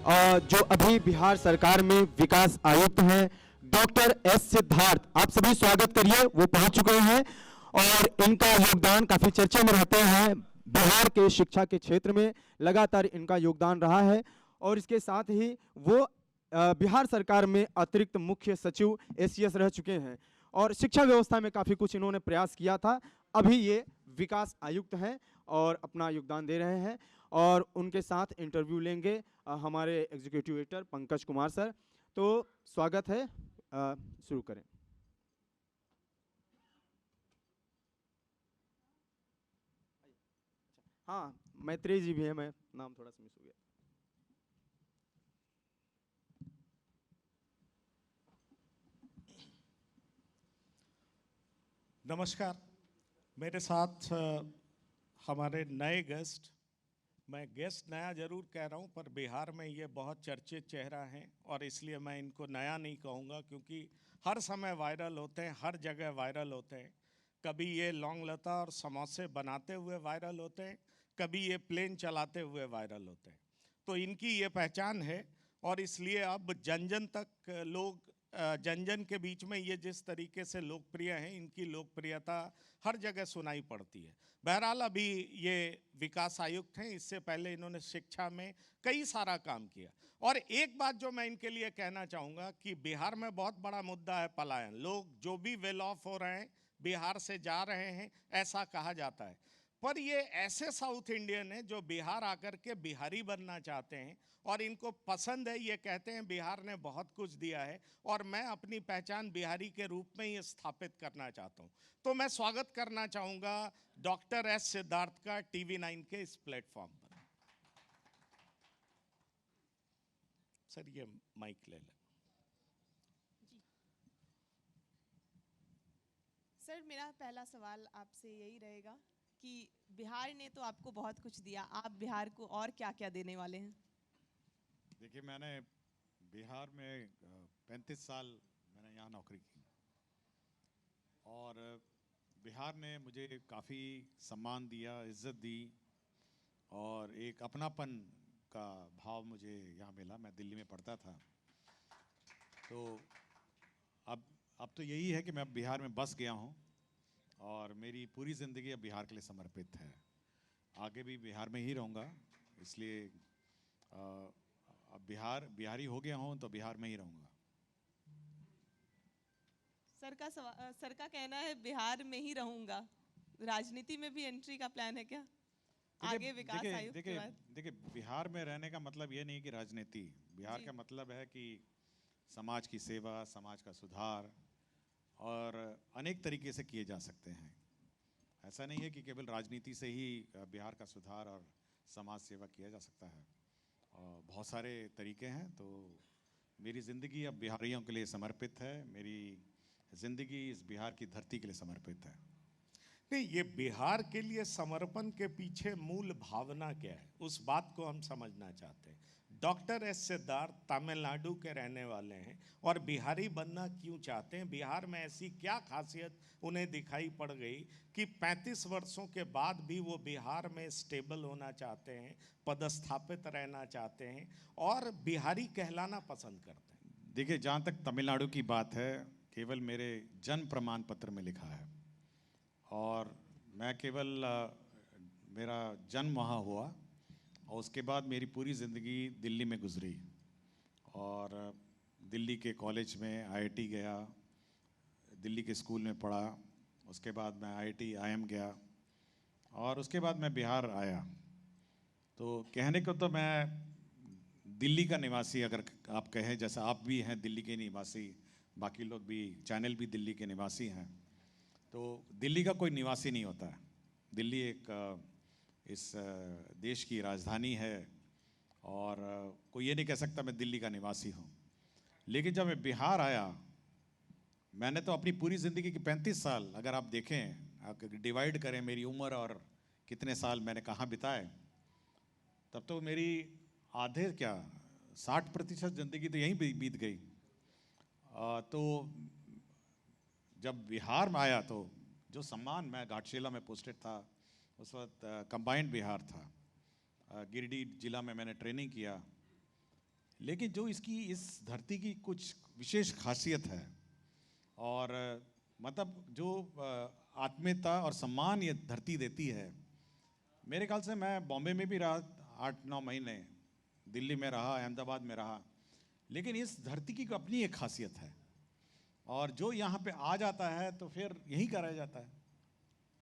जो अभी बिहार सरकार में विकास आयुक्त हैं डॉक्टर एस सिद्धार्थ, आप सभी स्वागत करिए। वो पहुंच चुके हैं और इनका योगदान काफी चर्चे में रहते हैं। बिहार के शिक्षा के क्षेत्र में लगातार इनका योगदान रहा है और इसके साथ ही वो बिहार सरकार में अतिरिक्त मुख्य सचिव एसीएस रह चुके हैं और शिक्षा व्यवस्था में काफी कुछ इन्होंने प्रयास किया था। अभी ये विकास आयुक्त हैं और अपना योगदान दे रहे हैं और उनके साथ इंटरव्यू लेंगे हमारे executive editor Pankaj Kumar sir. तो स्वागत है, शुरू करें। हाँ, मैत्री जी भी है, मैं नाम थोड़ा सा मिस हो गया। नमस्कार। मेरे साथ हमारे नए गेस्ट, मैं गेस्ट नया जरूर कह रहा हूं पर बिहार में ये बहुत चर्चित चेहरा हैं और इसलिए मैं इनको नया नहीं कहूँगा क्योंकि हर समय वायरल होते हैं, हर जगह वायरल होते हैं। कभी ये लौंग लता और समोसे बनाते हुए वायरल होते हैं, कभी ये प्लेन चलाते हुए वायरल होते हैं। तो इनकी ये पहचान है और इसलिए अब जन जन तक लोग जन जन के बीच में ये जिस तरीके से लोकप्रिय हैं, इनकी लोकप्रियता हर जगह सुनाई पड़ती है। बहरहाल अभी ये विकास आयुक्त हैं, इससे पहले इन्होंने शिक्षा में कई सारा काम किया। और एक बात जो मैं इनके लिए कहना चाहूँगा कि बिहार में बहुत बड़ा मुद्दा है पलायन। लोग जो भी वेल ऑफ हो रहे हैं बिहार से जा रहे हैं, ऐसा कहा जाता है। पर ये ऐसे साउथ इंडियन हैं जो बिहार आकर के बिहारी बनना चाहते हैं और इनको पसंद है। ये कहते हैं बिहार ने बहुत कुछ दिया है और मैं अपनी पहचान बिहारी के रूप में ही स्थापित करना चाहता हूँ। तो मैं स्वागत करना चाहूँगा डॉक्टर एस सिद्धार्थ का TV9 के इस प्लेटफॉर्म पर। सर ये माइक ले लें। सर मेरा पहला सवाल आपसे यही रहेगा कि बिहार ने तो आपको बहुत कुछ दिया, आप बिहार को और क्या क्या देने वाले हैं? देखिए, मैंने बिहार में 35 साल मैंने यहाँ नौकरी की और बिहार ने मुझे काफ़ी सम्मान दिया, इज्जत दी और एक अपनापन का भाव मुझे यहाँ मिला। मैं दिल्ली में पढ़ता था, तो अब तो यही है कि मैं बिहार में बस गया हूँ और मेरी पूरी ज़िंदगी अब बिहार के लिए समर्पित है। आगे भी बिहार में ही रहूँगा, इसलिए अब बिहारी हो गया हूँ तो बिहार में ही रहूँगा। सर का कहना है बिहार में ही रहूँगा। राजनीति में भी एंट्री का प्लान है क्या आगे विकास आयुक्त के बाद? देखिए, बिहार में रहने का मतलब ये नहीं कि राजनीति। बिहार का मतलब है कि समाज की सेवा, समाज का सुधार और अनेक तरीके से किए जा सकते हैं। ऐसा नहीं है कि केवल राजनीति से ही बिहार का सुधार और समाज सेवा किया जा सकता है, और बहुत सारे तरीके हैं। तो मेरी ज़िंदगी अब बिहारियों के लिए समर्पित है, मेरी ज़िंदगी इस बिहार की धरती के लिए समर्पित है। नहीं, ये बिहार के लिए समर्पण के पीछे मूल भावना क्या है, उस बात को हम समझना चाहते हैं। डॉक्टर एस सिद्धार्थ तमिलनाडु के रहने वाले हैं और बिहारी बनना क्यों चाहते हैं? बिहार में ऐसी क्या खासियत उन्हें दिखाई पड़ गई कि 35 वर्षों के बाद भी वो बिहार में स्टेबल होना चाहते हैं, पदस्थापित रहना चाहते हैं और बिहारी कहलाना पसंद करते हैं? देखिए, जहाँ तक तमिलनाडु की बात है, केवल मेरे जन्म प्रमाण पत्र में लिखा है और मैं केवल मेरा जन्म वहाँ हुआ और उसके बाद मेरी पूरी ज़िंदगी दिल्ली में गुजरी और दिल्ली के कॉलेज में IIT गया, दिल्ली के स्कूल में पढ़ा, उसके बाद मैं IIT IIM गया और उसके बाद मैं बिहार आया। तो कहने को तो मैं दिल्ली का निवासी, अगर आप कहें, जैसा आप भी हैं दिल्ली के निवासी, बाकी लोग भी चैनल भी दिल्ली के निवासी हैं, तो दिल्ली का कोई निवासी नहीं होता है। दिल्ली एक इस देश की राजधानी है और कोई ये नहीं कह सकता मैं दिल्ली का निवासी हूँ। लेकिन जब मैं बिहार आया, मैंने तो अपनी पूरी ज़िंदगी की 35 साल, अगर आप देखें, आप डिवाइड करें मेरी उम्र और कितने साल मैंने कहाँ बिताए, तब तो मेरी आधे क्या 60% ज़िंदगी तो यहीं बीत गई। तो जब बिहार में आया तो जो सम्मान, मैं घाटशिला में पोस्टेड था उस वक्त, कंबाइंड बिहार था, गिरिडीह जिला में मैंने ट्रेनिंग किया, लेकिन जो इसकी इस धरती की कुछ विशेष खासियत है और मतलब जो आत्मीयता और सम्मान ये धरती देती है, मेरे ख्याल से मैं बॉम्बे में भी रहा 8-9 महीने, दिल्ली में रहा, अहमदाबाद में रहा, लेकिन इस धरती की अपनी एक खासियत है और जो यहाँ पे आ जाता है तो फिर यहीं का रह जाता है।